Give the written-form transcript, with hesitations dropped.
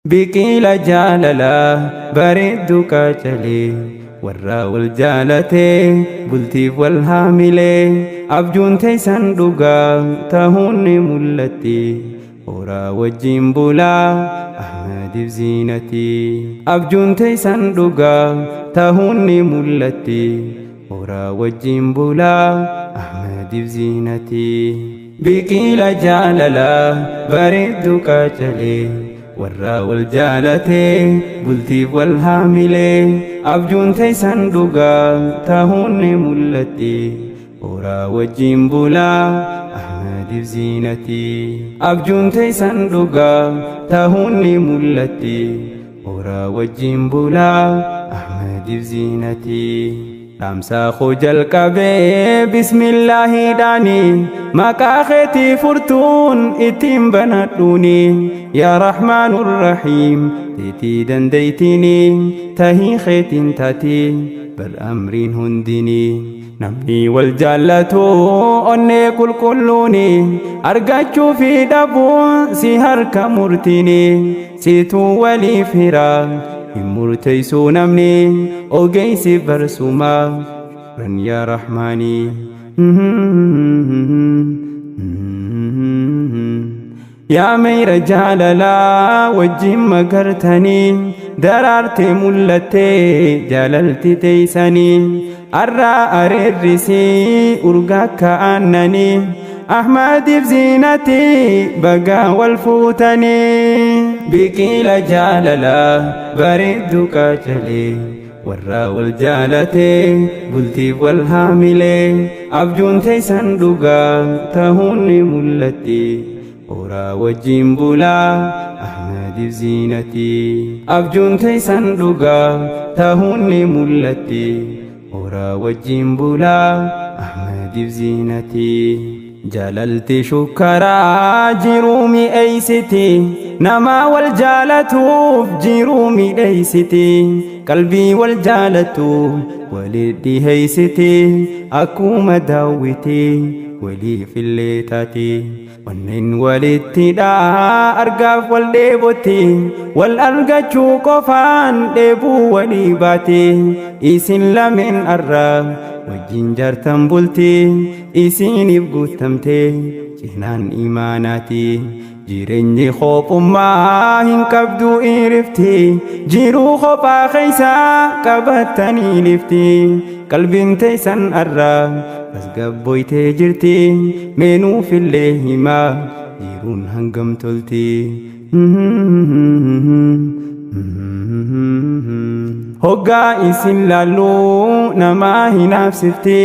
Biqila jaalalaa bareeddu kaachalee warra wal jaalatee bultiif wal haamilee abjuun teessan dhugaa ta'uun ni mul'atti horaa wajjin bulaa Ahmadiif ziinati abjuun teessan dhugaa ta'uun ni mul'atti horaa wajjin bulaa Ahmadiif ziinati biqila jaalalaa bareeddu kaachalee warra wal jaalatee bultiif wal haamilee abjuun teessan dhugaa ta'uun ni mul'atti horaa wajjin bulaa Ahmadiif ziinati abjuun teessan dhugaa ta'uun ni mul'atti horaa wajjin bulaa Ahmadiif ziinati dhaamsa koo jalqabee bismillaahi dhaani maqaa keetii furtuun ittiin banadhuuni yaa rahmaanur rahiim teetii dandeeytini tahii keetiin taati bar amriin hundini namni wal jaallatu onnee qulqulluuni argachuu fi dhabuun si harka murtiini siituu waliif hiraa hin murteessuu namni ogeessi barsuma ran yaa rahmaani yaa meyra jaalalaa wajjin magartanii daraartee mul'attee jaalalti teeysanii arraa areerrisii urgaa ka'annanii Ahmadiif ziinati bagaa wal fuutanii biqila jaalalaa bareeddu kaachalee warra wal jaalatee bultiif wal haamilee abjuun teessan dhugaa ta'uun ni mul'atti horaa wajjin bulaa Ahmadiif ziinati abjuun teessan dhugaa ta'uun ni mul'atti horaa wajjin bulaa Ahmadiif ziinati jaalalti shukkaraa jiruu mi'eeysiti namaa wal jaalatuuf jiruu miidheeysiti qalbii wal jaalatu walitti dhiheeysiti akkuma daawwiti waliif illee taati wanneen walittidhaa argaaf wal dheebotti wal argachuu qofaan dheebuu walii baati isin lameen arraa wajjin jaartan bulti isiniif guutamte cinaan imaanaati jireenyi kophummaa hin qabdu irifti jiruu kophaa keeysaa qabattanii lifti qalbiin teessan arraa tasgabboytee jirti meenuuf illee himaa jiruun hangam tolti hoggaa isin laalluu namaa hinaafsifti